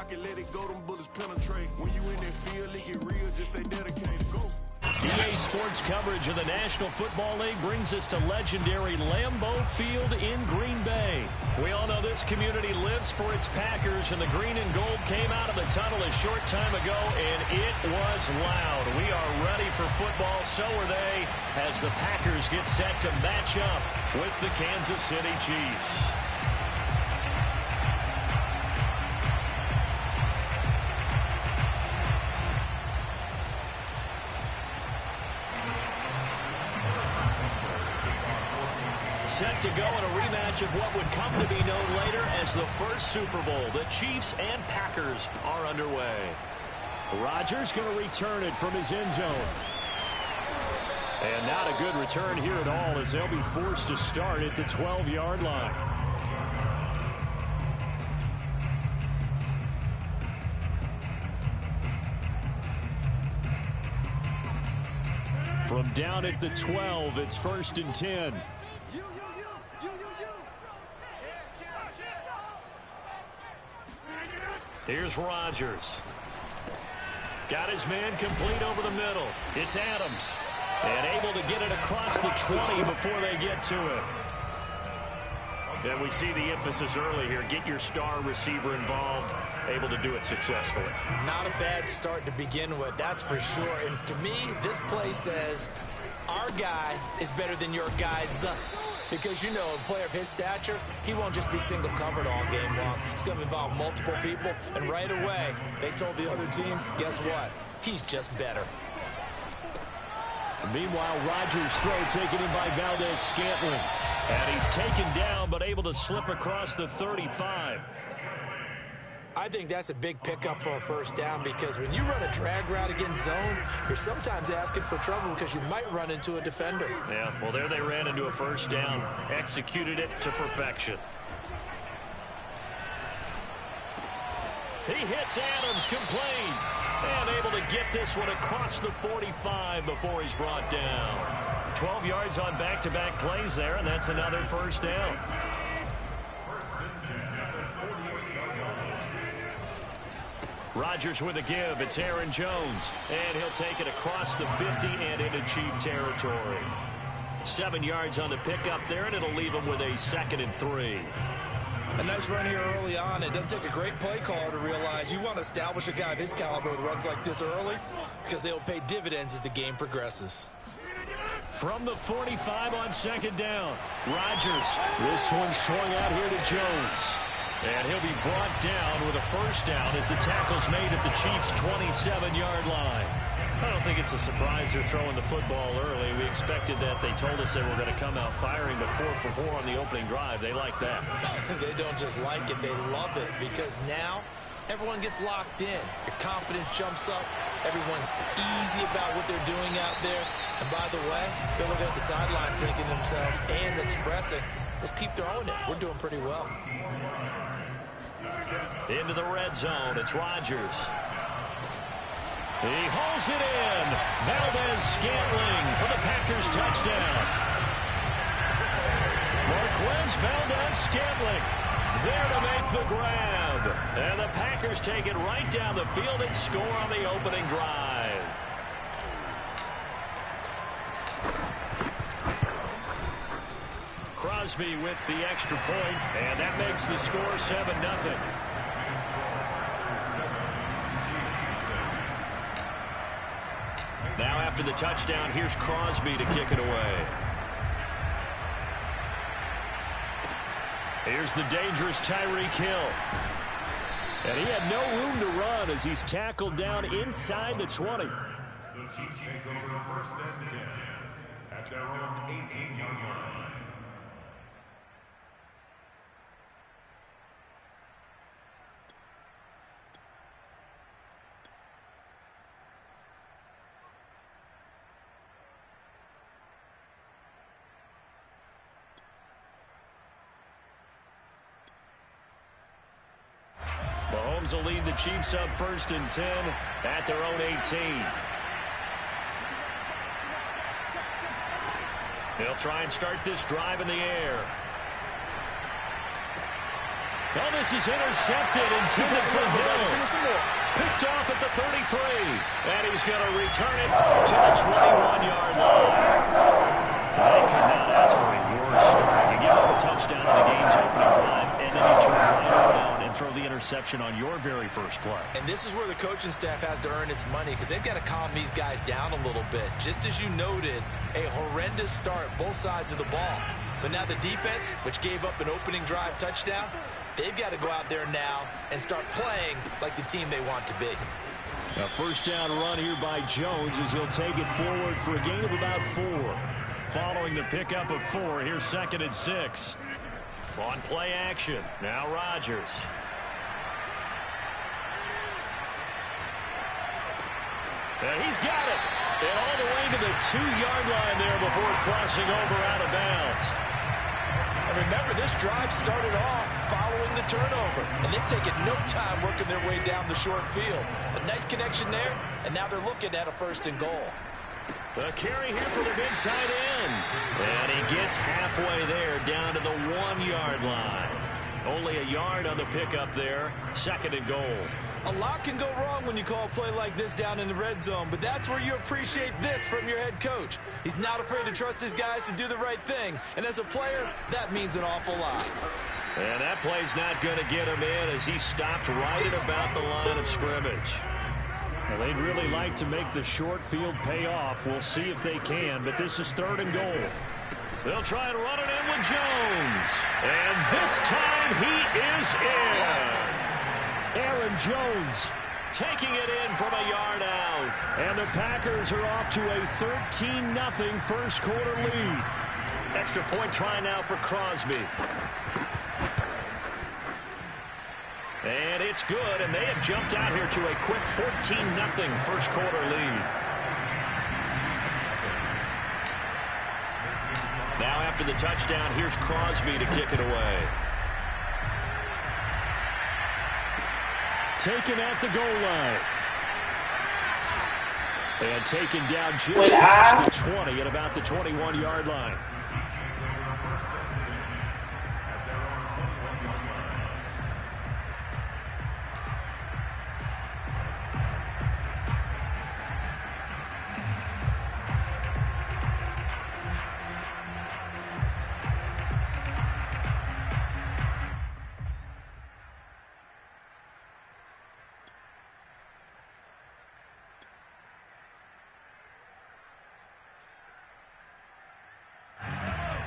pocket, let it go, them bullets penetrate. When you in that field, it get real, just stay dedicated. Go. EA Sports coverage of the National Football League brings us to legendary Lambeau Field in Green Bay. We all know this community lives for its Packers, and the green and gold came out of the tunnel a short time ago, and it was loud. We are ready for football, so are they, as the Packers get set to match up with the Kansas City Chiefs. Set to go in a rematch of what would come to be known later as the first Super Bowl. The Chiefs and Packers are underway. Rodgers going to return it from his end zone. And not a good return here at all, as they'll be forced to start at the 12-yard line. From down at the 12, it's 1st and 10. Here's Rodgers. Got his man complete over the middle. It's Adams. And able to get it across the 20 before they get to it. And we see the emphasis early here. Get your star receiver involved. Able to do it successfully. Not a bad start to begin with, that's for sure. And to me, this play says our guy is better than your guy's. Because, you know, a player of his stature, he won't just be single covered all game long. It's going to involve multiple people. And right away, they told the other team, guess what? He's just better. Meanwhile, Rodgers' throw taken in by Valdes-Scantling. And he's taken down, but able to slip across the 35. I think that's a big pickup for a first down, because when you run a drag route against zone, you're sometimes asking for trouble because you might run into a defender. Yeah, well, there they ran into a first down. Executed it to perfection. He hits Adams, complete. And able to get this one across the 45 before he's brought down. 12 yards on back-to-back plays there, and that's another first down. Rodgers with a give. It's Aaron Jones. And he'll take it across the 50 and into Chief territory. 7 yards on the pickup there, and it'll leave him with a 2nd and 3. A nice run here early on. It doesn't take a great play caller to realize you want to establish a guy of his caliber with runs like this early, because they'll pay dividends as the game progresses. From the 45 on 2nd down, Rodgers. This one swung out here to Jones. And he'll be brought down with a first down as the tackle's made at the Chiefs' 27-yard line. I don't think it's a surprise they're throwing the football early. We expected that. They told us they were going to come out firing the 4 for 4 on the opening drive. They like that. They don't just like it, they love it, because now everyone gets locked in. Your confidence jumps up. Everyone's easy about what they're doing out there. And by the way, they're looking at the sideline thinking to themselves and expressing, let's keep throwing it. We're doing pretty well. Into the red zone, it's Rodgers. He hauls it in. Valdes-Scantling for the Packers touchdown. Marquez Valdes-Scantling there to make the grab. And the Packers take it right down the field and score on the opening drive. Crosby with the extra point, and that makes the score 7-0. Now after the touchdown, here's Crosby to kick it away. Here's the dangerous Tyreek Hill. And he had no room to run as he's tackled down inside the 20. The Chiefs take over 1st and 10 at their own 18-yard line. Mahomes will lead the Chiefs up 1st and 10 at their own 18. He'll try and start this drive in the air. Oh, this is intercepted, intended for Hill. Picked off at the 33. And he's going to return it to the 21-yard line. They could not ask for a worse start. You give up a touchdown in the game's opening drive, and then you turn right around and throw the interception on your very first play. And this is where the coaching staff has to earn its money, because they've got to calm these guys down a little bit. Just as you noted, a horrendous start, both sides of the ball. But now the defense, which gave up an opening drive touchdown, they've got to go out there now and start playing like the team they want to be. A first down run here by Jones as he'll take it forward for a gain of about 4. Following the pickup of 4, here's 2nd and 6. On play action, now Rodgers. And he's got it. And all the way to the 2-yard line there before crossing over out of bounds. And remember, this drive started off following the turnover. And they've taken no time working their way down the short field. A nice connection there, and now they're looking at a 1st and goal. The carry here for the big tight end. And he gets halfway there down to the 1-yard line. Only a yard on the pickup there. 2nd and goal. A lot can go wrong when you call a play like this down in the red zone, but that's where you appreciate this from your head coach. He's not afraid to trust his guys to do the right thing, and as a player, that means an awful lot. And that play's not going to get him in as he stopped right at about the line of scrimmage. Now, they'd really like to make the short field pay off. We'll see if they can, but this is 3rd and goal. They'll try and run it in with Jones. And this time he is in. Yes. Aaron Jones taking it in from a yard out. And the Packers are off to a 13-0 first quarter lead. Extra point try now for Crosby. And it's good, and they have jumped out here to a quick 14-0 first quarter lead. Now after the touchdown, here's Crosby to kick it away. Taken at the goal line. And taken down just past the 20 at about the 21-yard line.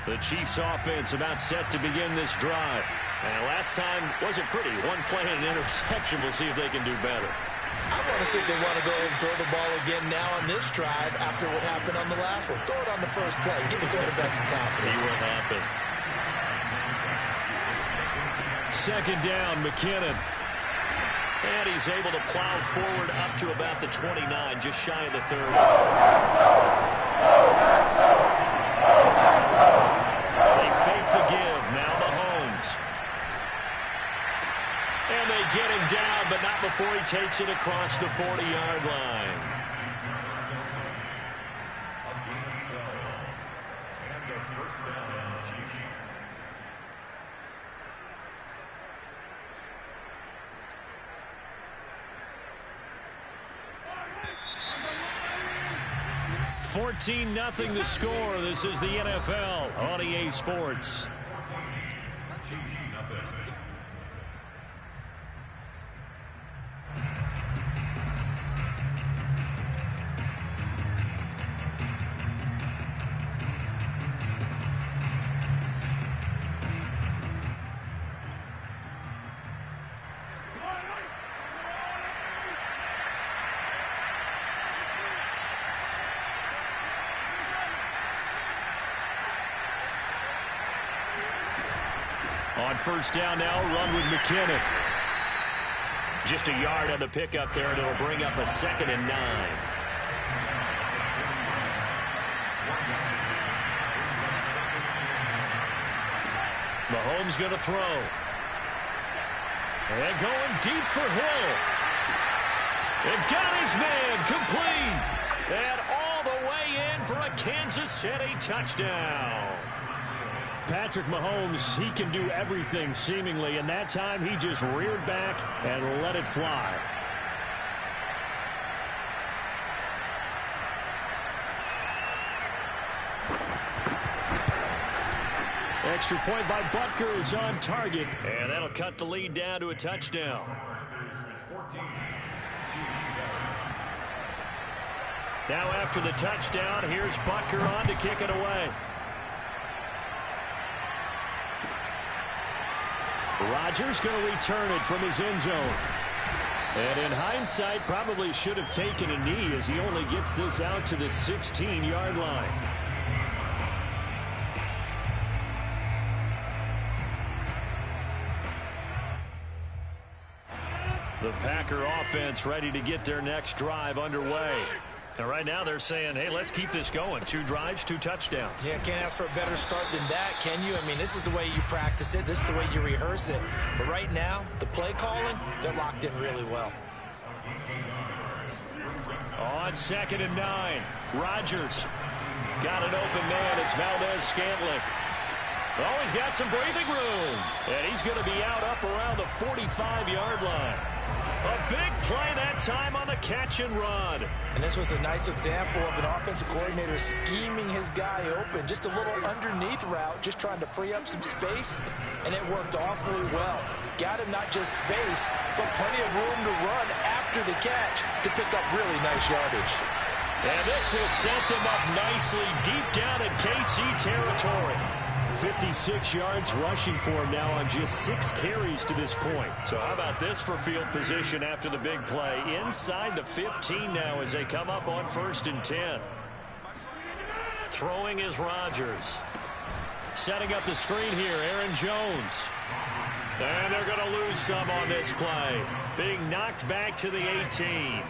The Chiefs offense about set to begin this drive. And last time wasn't pretty. One play and an interception. We'll see if they can do better. I want to see if they want to go ahead and throw the ball again now on this drive after what happened on the last one. Throw it on the first play. Give the quarterback some confidence. See what happens. 2nd down, McKinnon. And he's able to plow forward up to about the 29, just shy of the 30. They fake the give. Now Mahomes. And they get him down, but not before he takes it across the 40-yard line. And a 1st down, Chiefs. $14-0 the score. This is the NFL on EA Sports. Chiefs, nothing. On 1st down now, run with McKinnon. Just a yard on the pickup there, and it'll bring up a 2nd and 9. Mahomes going to throw. And going deep for Hill. They've got his man complete. And all the way in for a Kansas City touchdown. Patrick Mahomes, he can do everything seemingly, and that time he just reared back and let it fly. Extra point by Butker is on target, and that'll cut the lead down to a touchdown. Now after the touchdown, here's Butker on to kick it away. Rodgers going to return it from his end zone. And in hindsight, probably should have taken a knee as he only gets this out to the 16-yard line. The Packer offense ready to get their next drive underway. And right now they're saying, hey, let's keep this going. 2 drives, 2 touchdowns. Yeah, can't ask for a better start than that, can you? I mean, this is the way you practice it. This is the way you rehearse it. But right now, the play calling, they're locked in really well. On 2nd and 9, Rodgers got an open man. It's Valdez-Scantling. Oh, he's got some breathing room. And he's going to be out up around the 45-yard line. A big play that time on the catch and run. And this was a nice example of an offensive coordinator scheming his guy open. Just a little underneath route, just trying to free up some space, and it worked awfully well. Got him not just space, but plenty of room to run after the catch to pick up really nice yardage. And this will set them up nicely deep down in KC territory. 56 yards rushing for him now on just 6 carries to this point. So how about this for field position after the big play? Inside the 15 now as they come up on 1st and 10. Throwing is Rodgers. Setting up the screen here, Aaron Jones. And they're going to lose some on this play. Being knocked back to the 18.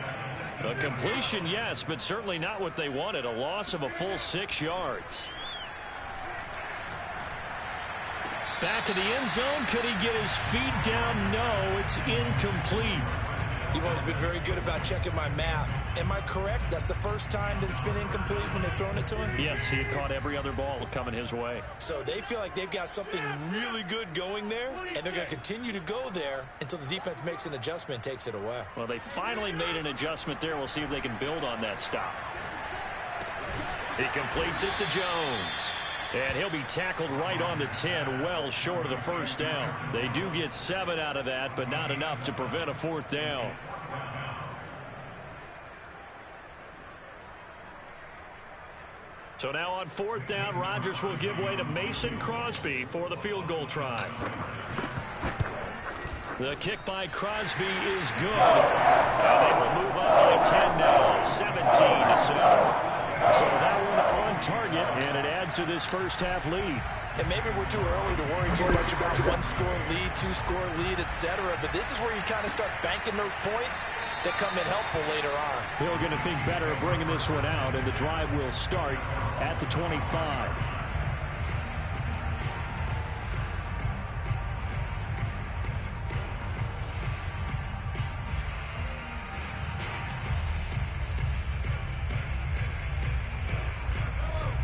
A completion, yes, but certainly not what they wanted. A loss of a full 6 yards. Back of the end zone. Could he get his feet down? No, it's incomplete. You've always been very good about checking my math. Am I correct? That's the first time that it's been incomplete when they've thrown it to him? Yes, he had caught every other ball coming his way. So they feel like they've got something really good going there, and they're going to continue to go there until the defense makes an adjustment and takes it away. Well, they finally made an adjustment there. We'll see if they can build on that stop. He completes it to Jones. And he'll be tackled right on the 10, well short of the first down. They do get 7 out of that, but not enough to prevent a 4th down. So now on 4th down, Rodgers will give way to Mason Crosby for the field goal try. The kick by Crosby is good. And they will move up by 10 now, 17-7. So that one on target, and it adds to this first half lead. And maybe we're too early to worry too much about 1-score lead, 2-score lead, etc. But this is where you kind of start banking those points that come in helpful later on. They're going to think better of bringing this one out, and the drive will start at the 25.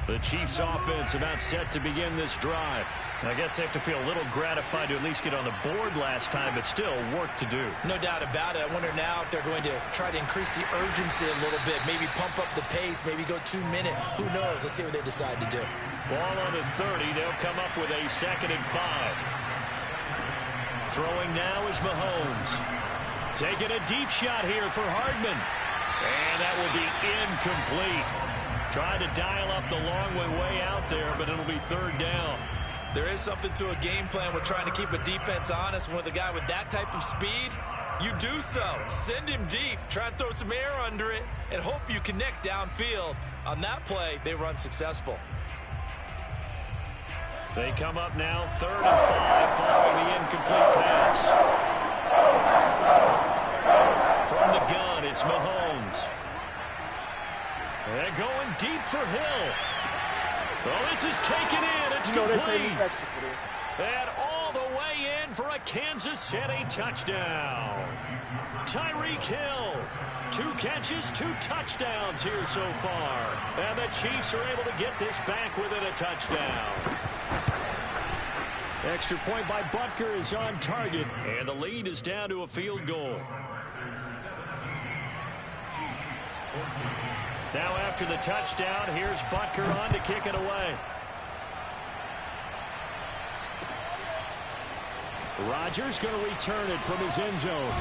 The Chiefs offense about set to begin this drive. I guess they have to feel a little gratified to at least get on the board last time, but still work to do. No doubt about it. I wonder now if they're going to try to increase the urgency a little bit, maybe pump up the pace, maybe go 2-minute. Who knows? Let's see what they decide to do. Ball on the 30. They'll come up with a 2nd and 5. Throwing now is Mahomes. Taking a deep shot here for Hardman. And that will be incomplete. Trying to dial up the long way out there, but it'll be 3rd down. There is something to a game plan. We're trying to keep a defense honest. With a guy with that type of speed, you do so. Send him deep. Try and throw some air under it and hope you connect downfield. On that play, they were unsuccessful. They come up now 3rd and 5 following the incomplete pass. From the gun, it's Mahomes. They're going deep for Hill. Well, this is taken in. It's complete. And all the way in for a Kansas City touchdown. Tyreek Hill. 2 catches, 2 touchdowns here so far. And the Chiefs are able to get this back within a touchdown. Extra point by Butker is on target, and the lead is down to a field goal. Now after the touchdown, here's Butker on to kick it away. Rodgers going to return it from his end zone.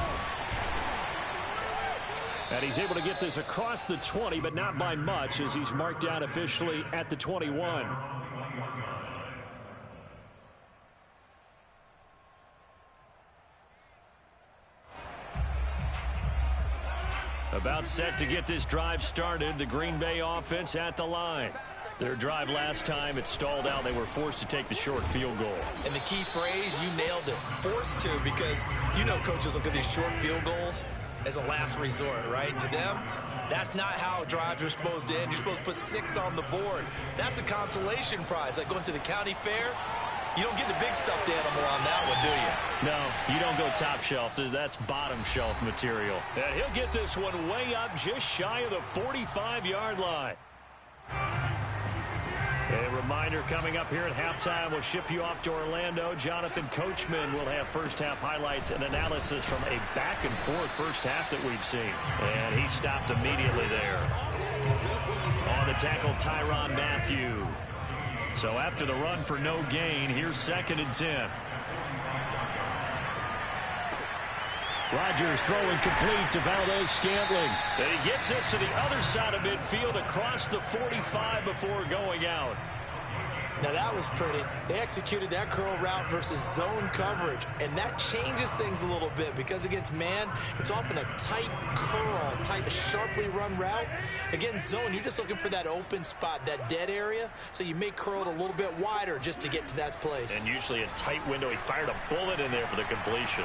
And he's able to get this across the 20, but not by much, as he's marked down officially at the 21. About set to get this drive started. The Green Bay offense at the line. Their drive last time, it stalled out. They were forced to take the short field goal. And the key phrase, you nailed it. Forced to, because you know coaches look at these short field goals as a last resort, right? To them, that's not how drives are supposed to end. You're supposed to put 6 on the board. That's a consolation prize. Like going to the county fair, you don't get the big stuffed animal on that one, do you? No, you don't go top shelf. That's bottom shelf material. And he'll get this one way up just shy of the 45-yard line. A reminder coming up here at halftime. We'll ship you off to Orlando. Jonathan Coachman will have first-half highlights and analysis from a back-and-forth first half that we've seen. And he stopped immediately there. On the tackle, Tyrann Mathieu. So after the run for no gain, here's 2nd and 10. Rodgers throwing complete to Valdez-Scantling. And he gets this to the other side of midfield across the 45 before going out. Now that was pretty. They executed that curl route versus zone coverage, and that changes things a little bit because against man, it's often a tight curl, tight, sharply run route. Against zone, you're just looking for that open spot, that dead area, so you may curl it a little bit wider just to get to that place. And usually a tight window. He fired a bullet in there for the completion.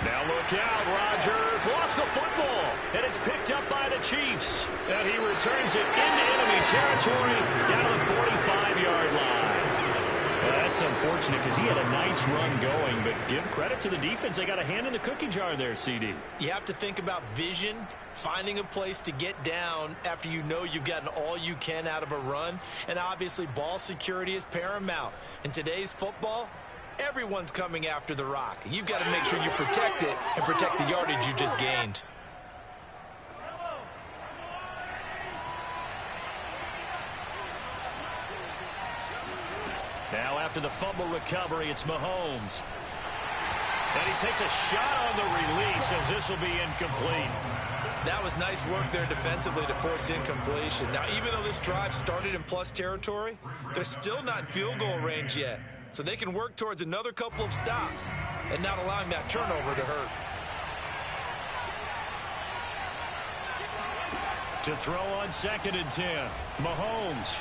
Now look out, Rodgers lost the football, and it's picked up by the Chiefs. And he returns it into enemy territory down to the 45-yard line. Well, that's unfortunate because he had a nice run going, but give credit to the defense. They got a hand in the cookie jar there, CD. You have to think about vision, finding a place to get down after you know you've gotten all you can out of a run, and obviously ball security is paramount. In today's football, everyone's coming after the rock. You've got to make sure you protect it and protect the yardage you just gained. Now after the fumble recovery, it's Mahomes. And he takes a shot on the release as this will be incomplete. That was nice work there defensively to force incompletion. Now, even though this drive started in plus territory, they're still not in field goal range yet. So they can work towards another couple of stops and not allowing that turnover to hurt. To throw on 2nd and 10, Mahomes.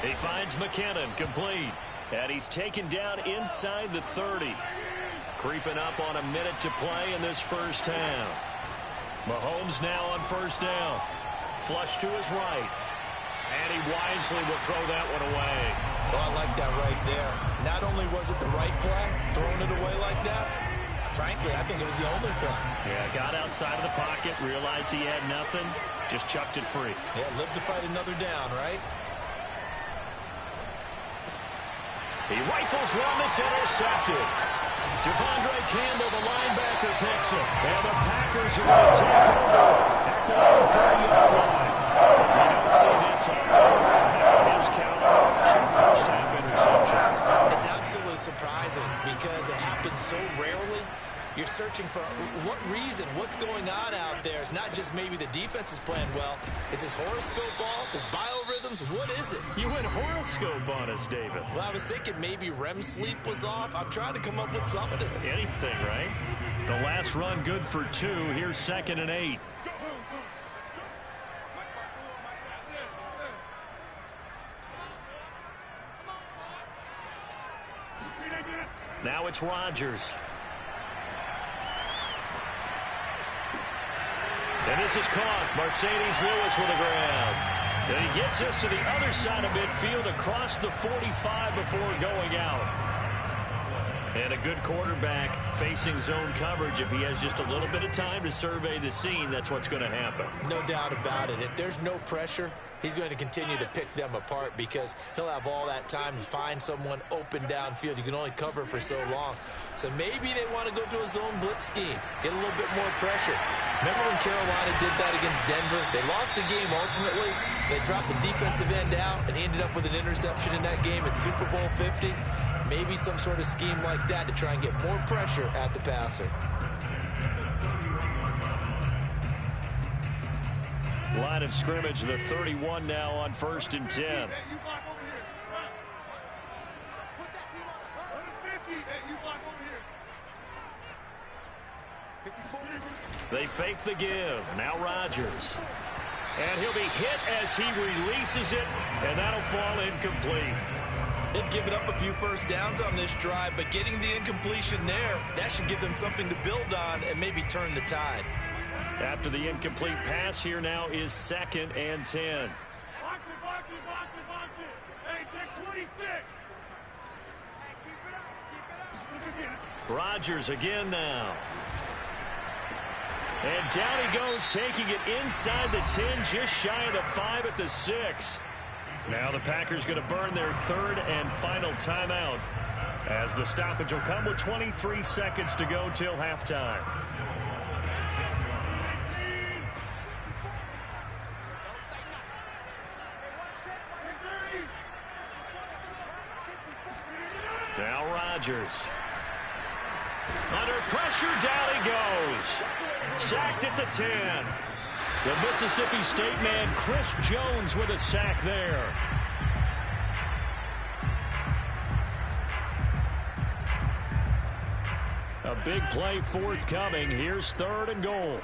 He finds McKinnon, complete. And he's taken down inside the 30. Creeping up on a minute to play in this first half. Mahomes now on first down. Flush to his right. And he wisely will throw that one away. Well, I like that right there. Not only was it the right play, throwing it away like that, frankly, I think it was the only play. Yeah, got outside of the pocket, realized he had nothing, just chucked it free. Yeah, live to fight another down, right? He rifles one that's intercepted. Devondre Campbell, the linebacker, picks it. And the Packers are going to take over at the 30-yard line. You don't see this on his count. 2 first-half interceptions. It's absolutely surprising because it happens so rarely. You're searching for what reason, what's going on out there. It's not just maybe the defense is playing well. Is his horoscope off? His biorhythms? What is it? You went horoscope on us, David. Well, I was thinking maybe REM sleep was off. I'm trying to come up with something. Anything, right? The last run good for 2. Here's 2nd and 8. Now it's Rodgers. And this is caught. Mercedes Lewis with a grab. And he gets this to the other side of midfield across the 45 before going out. And a good quarterback facing zone coverage. If he has just a little bit of time to survey the scene, that's what's going to happen. No doubt about it. If there's no pressure, he's going to continue to pick them apart because he'll have all that time to find someone open downfield. You can only cover for so long. So maybe they want to go to a zone blitz scheme, get a little bit more pressure. Remember when Carolina did that against Denver? They lost the game ultimately. They dropped the defensive end out, and he ended up with an interception in that game in Super Bowl 50. Maybe some sort of scheme like that to try and get more pressure at the passer. Line of scrimmage, the 31 now on 1st and 10. They fake the give. Now Rodgers. And he'll be hit as he releases it, and that'll fall incomplete. They've given up a few first downs on this drive, but getting the incompletion there, that should give them something to build on and maybe turn the tide. After the incomplete pass, here now is 2nd and 10. Rodgers again now. And down he goes, taking it inside the 10, just shy of the 5 at the 6. Now the Packers going to burn their 3rd and final timeout, as the stoppage will come with 23 seconds to go till halftime. Now Rodgers. Under pressure, down he goes. Sacked at the 10. The Mississippi State man, Chris Jones, with a sack there. A big play forthcoming. Here's 3rd and goal.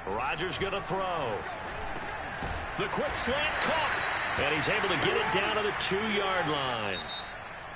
Rodgers going to throw. The quick slant caught, and he's able to get it down to the 2-yard line.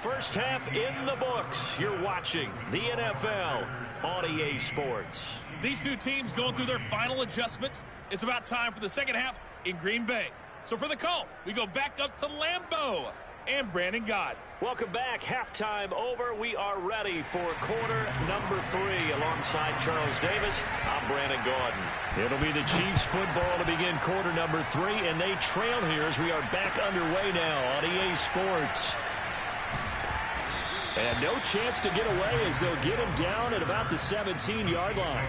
First half in the books. You're watching the NFL on EA Sports. These two teams going through their final adjustments. It's about time for the second half in Green Bay. So for the call, we go back up to Lambeau and Brandon Gaudin. Welcome back. Halftime over. We are ready for quarter number 3. Alongside Charles Davis, I'm Brandon Gaudin. It'll be the Chiefs football to begin quarter number 3, and they trail here as we are back underway now on EA Sports. And no chance to get away as they'll get him down at about the 17-yard line.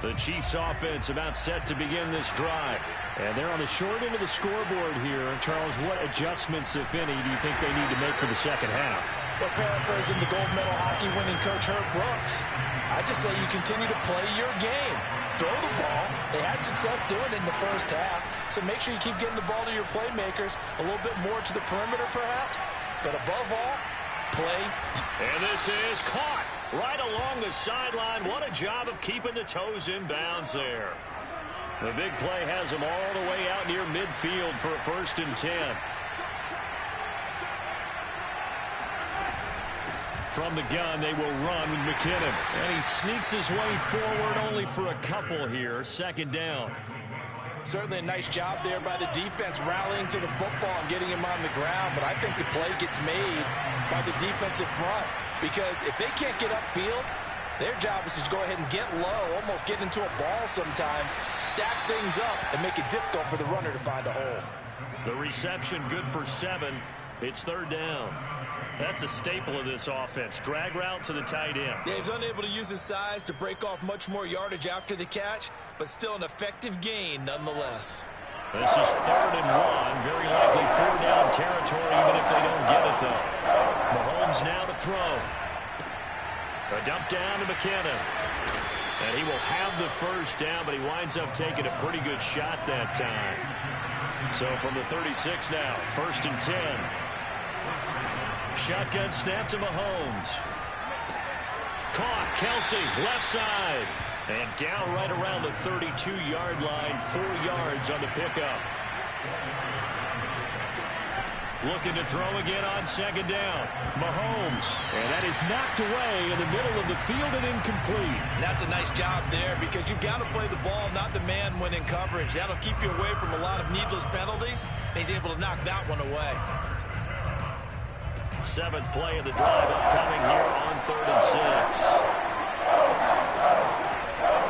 The Chiefs offense about set to begin this drive. And they're on the short end of the scoreboard here. Charles, what adjustments, if any, do you think they need to make for the second half? Well, paraphrasing the gold medal hockey winning coach Herb Brooks, I just say you continue to play your game. Throw the ball. They had success doing it in the first half. So make sure you keep getting the ball to your playmakers, a little bit more to the perimeter perhaps. But above all, play. And this is caught right along the sideline. What a job of keeping the toes in bounds there. The big play has him all the way out near midfield for a 1st and 10. From the gun, they will run with McKinnon. And he sneaks his way forward only for a couple here. 2nd down. Certainly a nice job there by the defense rallying to the football and getting him on the ground. But I think the play gets made by the defensive front. Because if they can't get upfield, their job is to go ahead and get low, almost get into a ball sometimes, stack things up, and make it difficult for the runner to find a hole. The reception good for 7. It's 3rd down. That's a staple of this offense. Drag route to the tight end. Yeah, he's unable to use his size to break off much more yardage after the catch, but still an effective gain nonetheless. This is 3rd and 1. Very likely 4-down territory, even if they don't get it, though. Mahomes now to throw. A dump down to McKinnon. And he will have the 1st down, but he winds up taking a pretty good shot that time. So from the 36 now, 1st and 10. Shotgun snap to Mahomes. Caught. Kelsey, left side. And down right around the 32-yard line. 4 yards on the pickup. Looking to throw again on second down. Mahomes. And that is knocked away in the middle of the field and incomplete. And that's a nice job there because you've got to play the ball, not the man when in coverage. That'll keep you away from a lot of needless penalties. And he's able to knock that one away. 7th play of the drive upcoming here on 3rd and 6.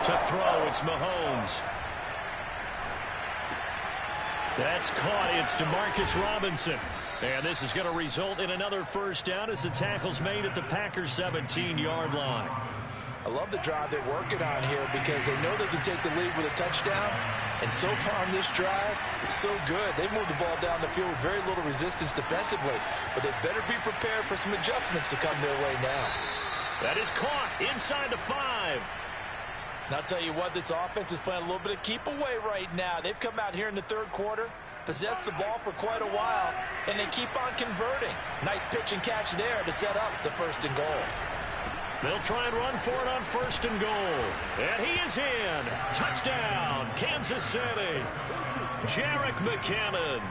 To throw, it's Mahomes. That's caught. It's Demarcus Robinson. And this is going to result in another first down as the tackle's made at the Packers' 17-yard line. I love the drive they're working on here because they know they can take the lead with a touchdown. And so far on this drive, it's so good. They've moved the ball down the field with very little resistance defensively. But they better be prepared for some adjustments to come their way now. That is caught inside the 5. And I'll tell you what, this offense is playing a little bit of keep away right now. They've come out here in the 3rd quarter, possessed the ball for quite a while, and they keep on converting. Nice pitch and catch there to set up the 1st and goal. They'll try and run for it on 1st and goal. And he is in. Touchdown, Kansas City. Jerick McKinnon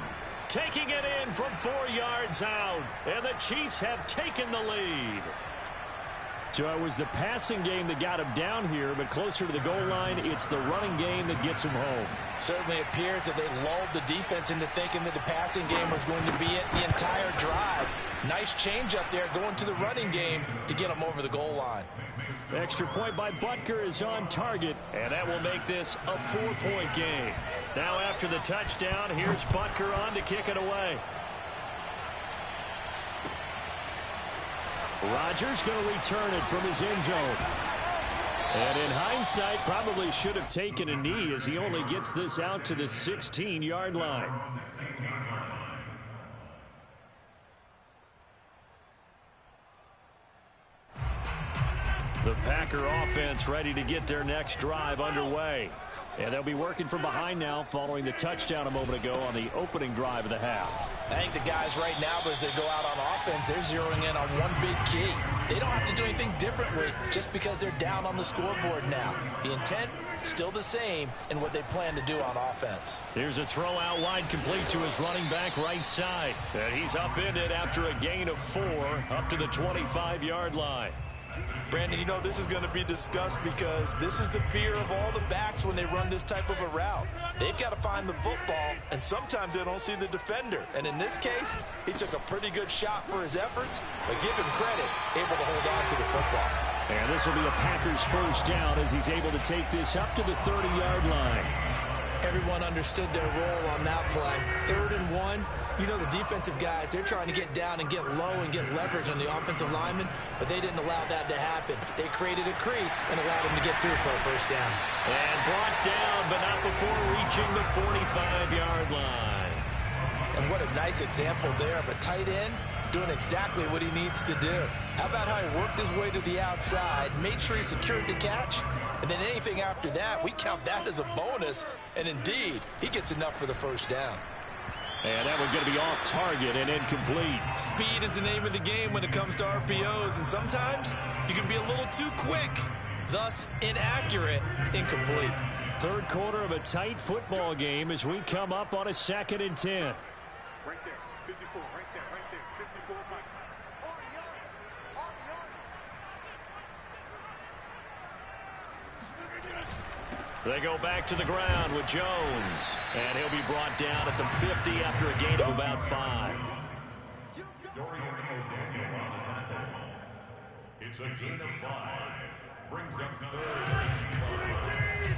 taking it in from 4 yards out. And the Chiefs have taken the lead. So it was the passing game that got him down here, but closer to the goal line, it's the running game that gets him home. Certainly appears that they lulled the defense into thinking that the passing game was going to be it the entire drive. Nice change up there going to the running game to get him over the goal line. Extra point by Butker is on target, and that will make this a 4-point game. Now after the touchdown, here's Butker on to kick it away. Rodgers going to return it from his end zone. And in hindsight, probably should have taken a knee as he only gets this out to the 16-yard line. The Packer offense ready to get their next drive underway. And they'll be working from behind now following the touchdown a moment ago on the opening drive of the half. I think the guys right now, as they go out on offense, they're zeroing in on one big key. They don't have to do anything differently just because they're down on the scoreboard now. The intent, still the same in what they plan to do on offense. Here's a throw out wide complete to his running back right side. And he's upended after a gain of 4 up to the 25-yard line. Brandon, you know this is going to be discussed because this is the fear of all the backs when they run this type of a route. They've got to find the football, and sometimes they don't see the defender. And in this case, he took a pretty good shot for his efforts, but give him credit, able to hold on to the football. And this will be a Packers first down as he's able to take this up to the 30-yard line. Everyone understood their role on that play. 3rd and 1. You know the defensive guys, they're trying to get down and get low and get leverage on the offensive lineman, but they didn't allow that to happen. They created a crease and allowed him to get through for a first down. And brought down, but not before reaching the 45-yard line. And what a nice example there of a tight end doing exactly what he needs to do. How about how he worked his way to the outside, made sure he secured the catch, and then anything after that, we count that as a bonus, and indeed, he gets enough for the first down. And that one's going to be off target and incomplete. Speed is the name of the game when it comes to RPOs, and sometimes you can be a little too quick, thus inaccurate, incomplete. 3rd quarter of a tight football game as we come up on a 2nd and 10. Right there, 54, right there, 54, Mike. They go back to the ground with Jones. And he'll be brought down at the 50 after a gain of about 5. Dorian O'Daniel on the tackle. It's a gain of 5. Brings up 3rd and 5.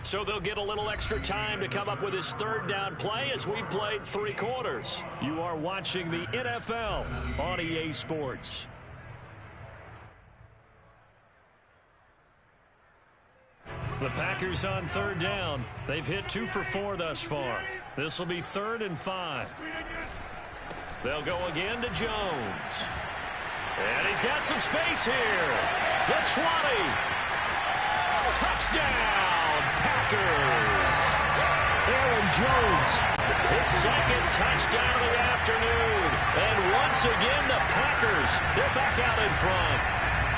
So they'll get a little extra time to come up with his 3rd down play as we've played 3 quarters. You are watching the NFL on EA Sports. The Packers on 3rd down. They've hit 2 for 4 thus far. This will be 3rd and 5. They'll go again to Jones. And he's got some space here. The 20. Touchdown, Packers. Aaron Jones, his 2nd touchdown of the afternoon. And once again, the Packers, they're back out in front.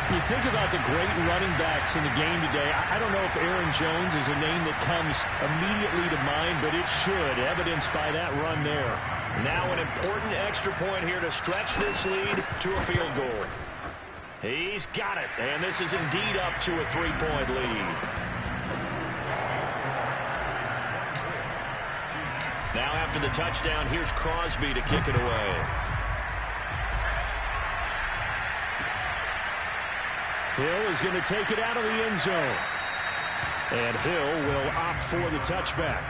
You think about the great running backs in the game today. I don't know if Aaron Jones is a name that comes immediately to mind, but it should, evidenced by that run there. Now an important extra point here to stretch this lead to a field goal. He's got it, and this is indeed up to a 3-point lead. Now after the touchdown, here's Crosby to kick it away. Hill is going to take it out of the end zone. And Hill will opt for the touchback.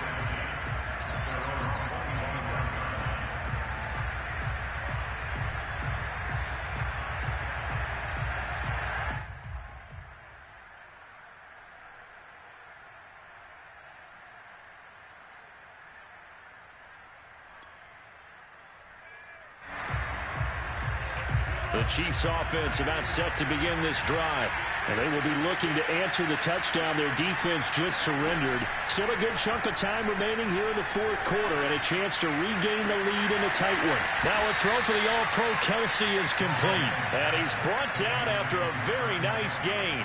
The Chiefs offense about set to begin this drive. And they will be looking to answer the touchdown their defense just surrendered. Still a good chunk of time remaining here in the fourth quarter and a chance to regain the lead in a tight one. Now a throw for the All-Pro Kelsey is complete. And he's brought down after a very nice gain.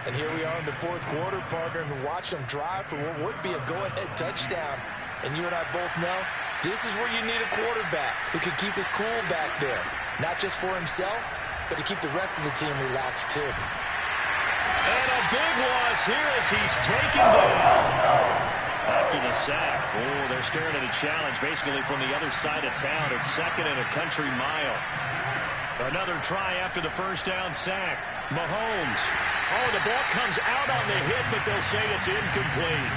And here we are in the fourth quarter, partner, and watch them drive for what would be a go-ahead touchdown. And you and I both know this is where you need a quarterback who can keep his cool back there. Not just for himself, but to keep the rest of the team relaxed too. And a big loss here as he's taken down. After the sack, oh, they're staring at a challenge basically from the other side of town. It's second and a country mile. Another try after the first down sack. Mahomes. Oh, the ball comes out on the hit, but they'll say it's incomplete.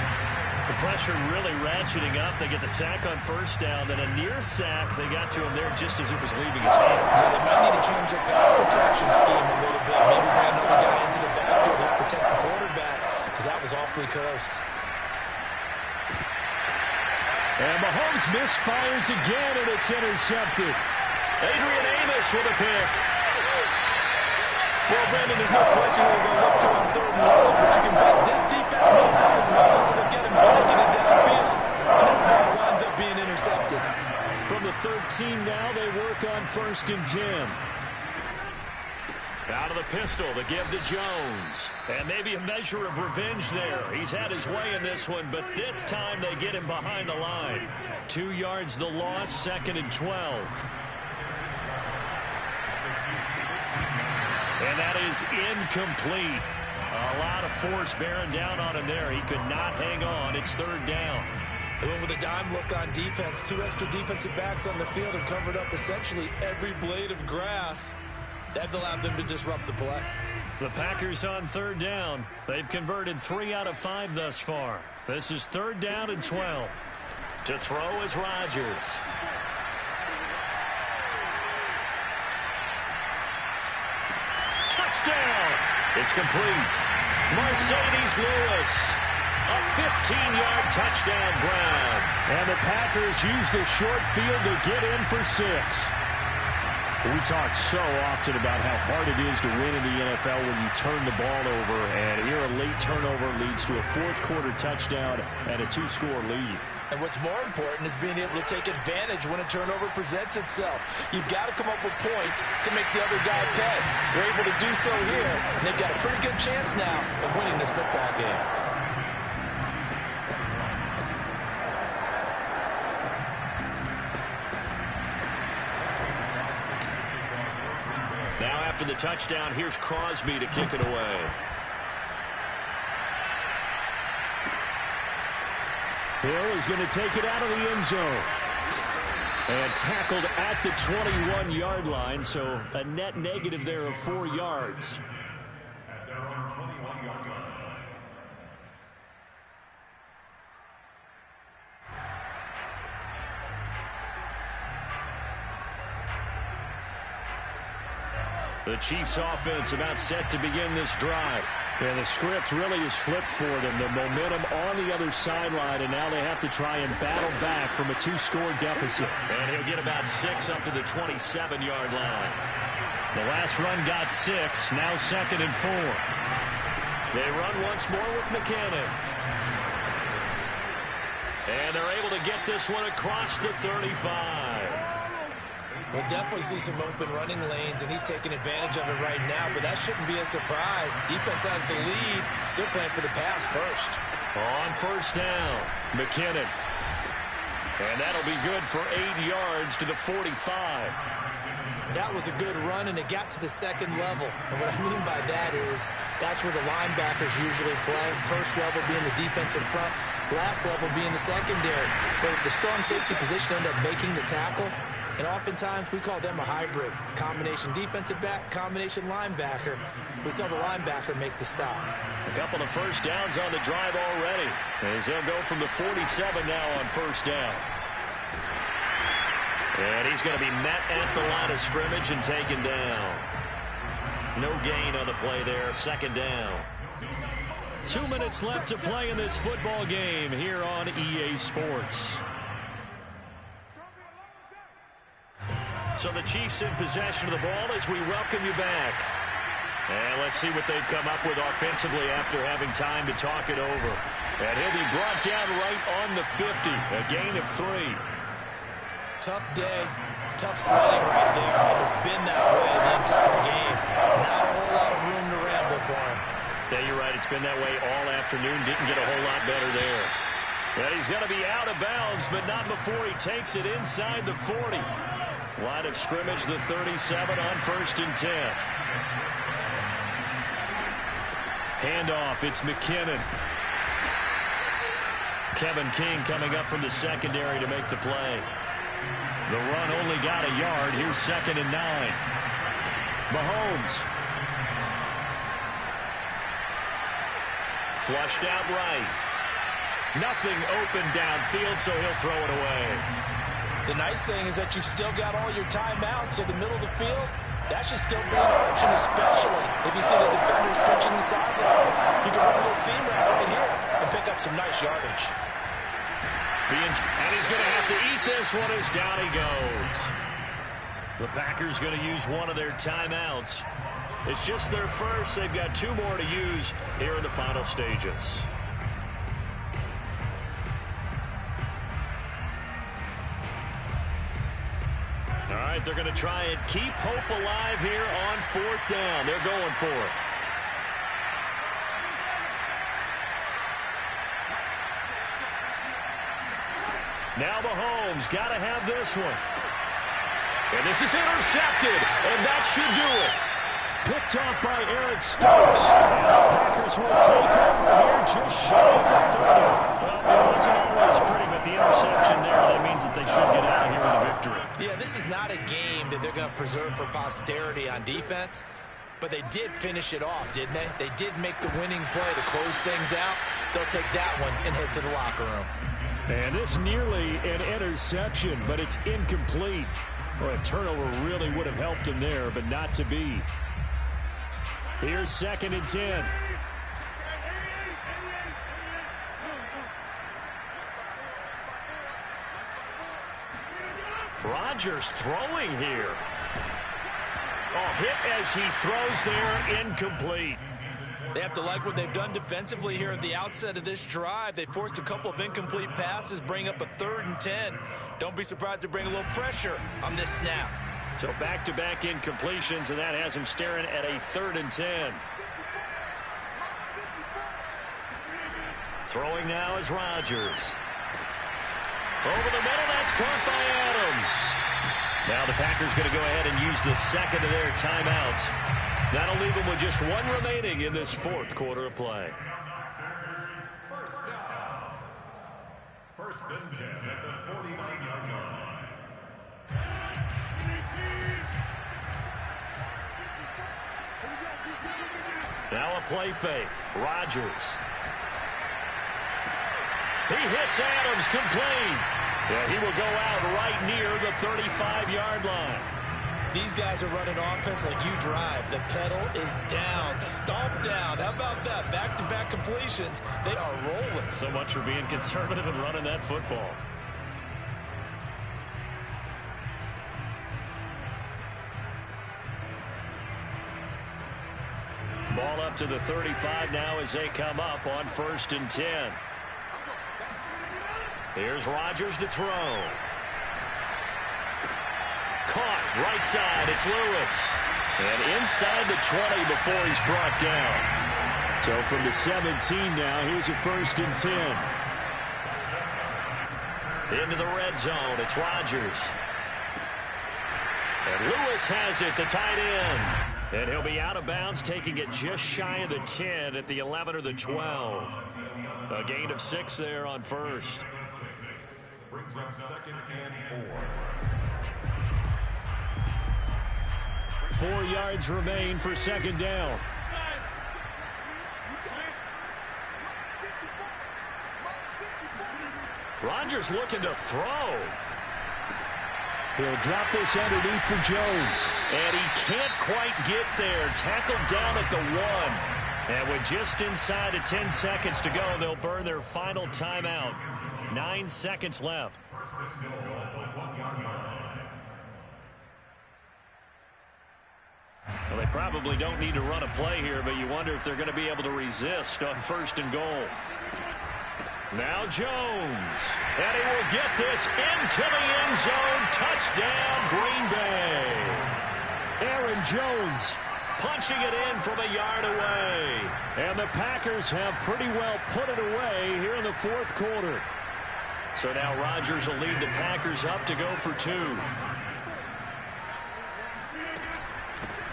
The pressure really ratcheting up. They get the sack on first down, then a near sack. They got to him there just as it was leaving his hand. Yeah, they might need to change their pass protection scheme a little bit. Maybe bring another guy into the backfield to protect the quarterback, because that was awfully close. And Mahomes misfires again, and it's intercepted. Adrian Amos with a pick. Well, Brandon, there's no question we're going to look to on third and long, but you can bet this defense knows that as well, so they'll get him blanking it downfield. And this ball winds up being intercepted. From the 13 now, they work on 1st and 10. Out of the pistol, the give to Jones. And maybe a measure of revenge there. He's had his way in this one, but this time they get him behind the line. 2 yards the loss, 2nd and 12. And that is incomplete. A lot of force bearing down on him there. He could not hang on. It's 3rd down. They went with a dime look on defense. 2 extra defensive backs on the field and covered up essentially every blade of grass. That allowed them to disrupt the play. The Packers on 3rd down. They've converted 3 out of 5 thus far. This is 3rd down and 12. To throw is Rodgers. Touchdown! It's complete. Mercedes Lewis. A 15-yard touchdown grab. And the Packers use the short field to get in for 6. We talk so often about how hard it is to win in the NFL when you turn the ball over, and here a late turnover leads to a fourth quarter touchdown and a 2-score lead. And what's more important is being able to take advantage when a turnover presents itself. You've got to come up with points to make the other guy pay. They're able to do so here, and they've got a pretty good chance now of winning this football game. Now after the touchdown, here's Crosby to kick it away. Hill is going to take it out of the end zone. And tackled at the 21-yard line, so a net negative there of 4 yards. At their own 21-yard line. The Chiefs offense about set to begin this drive. And the script really is flipped for them. The momentum on the other sideline, and now they have to try and battle back from a 2-score deficit. And he'll get about 6 up to the 27-yard line. The last run got 6, now 2nd and 4. They run once more with McKinnon. And they're able to get this one across the 35. We'll definitely see some open running lanes, and he's taking advantage of it right now, but that shouldn't be a surprise. Defense has the lead. They're playing for the pass first. On first down, McKinnon. And that'll be good for 8 yards to the 45. That was a good run, and it got to the second level. And what I mean by that is that's where the linebackers usually play. First level being the defensive front, last level being the secondary. But the strong safety position ended up making the tackle. And oftentimes we call them a hybrid. Combination defensive back, combination linebacker. We saw the linebacker make the stop. A couple of first downs on the drive already, as they'll go from the 47 now on first down. And he's going to be met at the line of scrimmage and taken down. No gain on the play there, second down. 2 minutes left to play in this football game here on EA Sports. So the Chiefs in possession of the ball as we welcome you back. And let's see what they've come up with offensively after having time to talk it over. And he'll be brought down right on the 50, a gain of 3. Tough day, tough sledding right there. It has been that way the entire game. Not a whole lot of room to ramble for him. Yeah, you're right. It's been that way all afternoon. Didn't get a whole lot better there. And he's going to be out of bounds, but not before he takes it inside the 40. Line of scrimmage, the 37 on first and 10. Handoff, it's McKinnon. Kevin King coming up from the secondary to make the play. The run only got a yard. Here's second and 9. Mahomes. Flushed out right. Nothing open downfield, so he'll throw it away. The nice thing is that you've still got all your timeouts, so the middle of the field, that should still be an option, especially if you see the defenders pitching the sideline. You can run a little seam route right here and pick up some nice yardage. And he's going to have to eat this one as down he goes. The Packers going to use one of their timeouts. It's just their first. They've got 2 more to use here in the final stages. All right, they're going to try and keep hope alive here on fourth down. They're going for it. Now Mahomes got to have this one. And this is intercepted, and that should do it. Picked off by Aaron Stokes. And the Packers will take over here just shy of the 30. Well, it wasn't always pretty, but the interception there, that means that they should get out of here with a victory. Yeah, this is not a game that they're going to preserve for posterity on defense, but they did finish it off, didn't they? They did make the winning play to close things out. They'll take that one and head to the locker room. And this nearly an interception, but it's incomplete. Well, a turnover really would have helped him there, but not to be. Here's second and 10. Rodgers throwing here. Oh, hit as he throws there, incomplete. They have to like what they've done defensively here at the outset of this drive. They forced a couple of incomplete passes, bring up a 3rd and 10. Don't be surprised to bring a little pressure on this snap. So back-to-back incompletions, and that has him staring at a 3rd and 10. Throwing now is Rodgers. Over the middle, that's caught by Adams. Now the Packers going to go ahead and use the second of their timeouts. That'll leave them with just 1 remaining in this 4th quarter of play. First down. First and 10 at the 49-yard line. Now a play fake. Rodgers. He hits Adams complete. Yeah, he will go out right near the 35-yard line. These guys are running offense like you drive. The pedal is down, stomp down. How about that? Back-to-back completions. They are rolling. So much for being conservative and running that football. Ball up to the 35 now as they come up on 1st and 10. Here's Rodgers to throw. caught. Right side, it's Lewis. And inside the 20 before he's brought down. So from the 17 now, here's a 1st and 10. Into the red zone, it's Rodgers. And Lewis has it, the tight end. And he'll be out of bounds, taking it just shy of the 10 at the 11 or the 12. A gain of 6 there on 1st. Brings up 2nd and 4. 4 yards remain for 2nd down. Rodgers looking to throw. He'll drop this underneath for Jones. And he can't quite get there. Tackled down at the 1. And with just inside of 10 seconds to go, they'll burn their final timeout. 9 seconds left. Well, they probably don't need to run a play here, but you wonder if they're going to be able to resist on 1st and goal. Now Jones, and he will get this into the end zone. Touchdown, Green Bay. Aaron Jones punching it in from a yard away. And the Packers have pretty well put it away here in the 4th quarter. So now Rodgers will lead the Packers up to go for 2.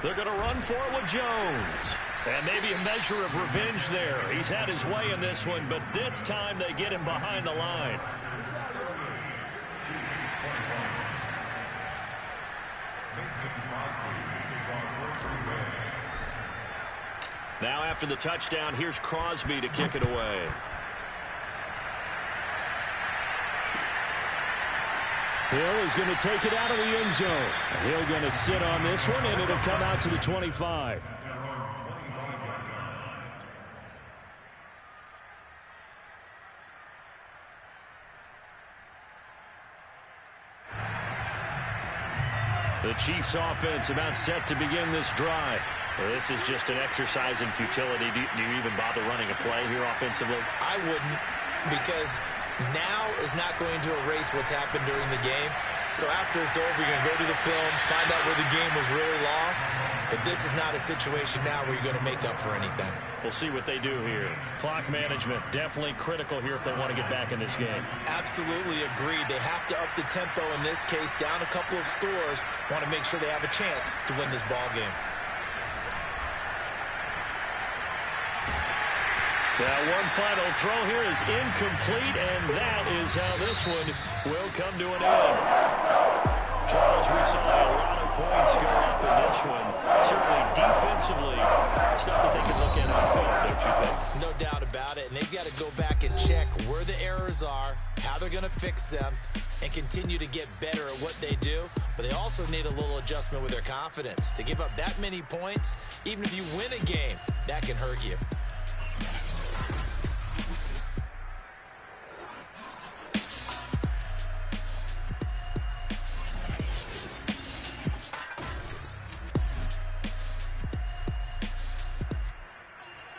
They're going to run for it with Jones. And maybe a measure of revenge there. He's had his way in this one, but this time they get him behind the line. Now after the touchdown, here's Crosby to kick it away. Hill is going to take it out of the end zone. Hill going to sit on this one, and it'll come out to the 25. The Chiefs offense about set to begin this drive. Well, this is just an exercise in futility. Do you even bother running a play here offensively? I wouldn't, because now is not going to erase what's happened during the game. So after it's over, you're going to go to the film, find out where the game was really lost. But this is not a situation now where you're going to make up for anything. We'll see what they do here. Clock management, definitely critical here if they want to get back in this game. Absolutely agreed. They have to up the tempo in this case, down a couple of scores. Want to make sure they have a chance to win this ball game. Now one final throw here is incomplete, and that is how this one will come to an end. Charles, we saw a lot of points go up in this one. Certainly defensively, stuff that they can look at on film, don't you think? No doubt about it, and they've got to go back and check where the errors are, how they're going to fix them, and continue to get better at what they do. But they also need a little adjustment with their confidence. To give up that many points, even if you win a game, that can hurt you.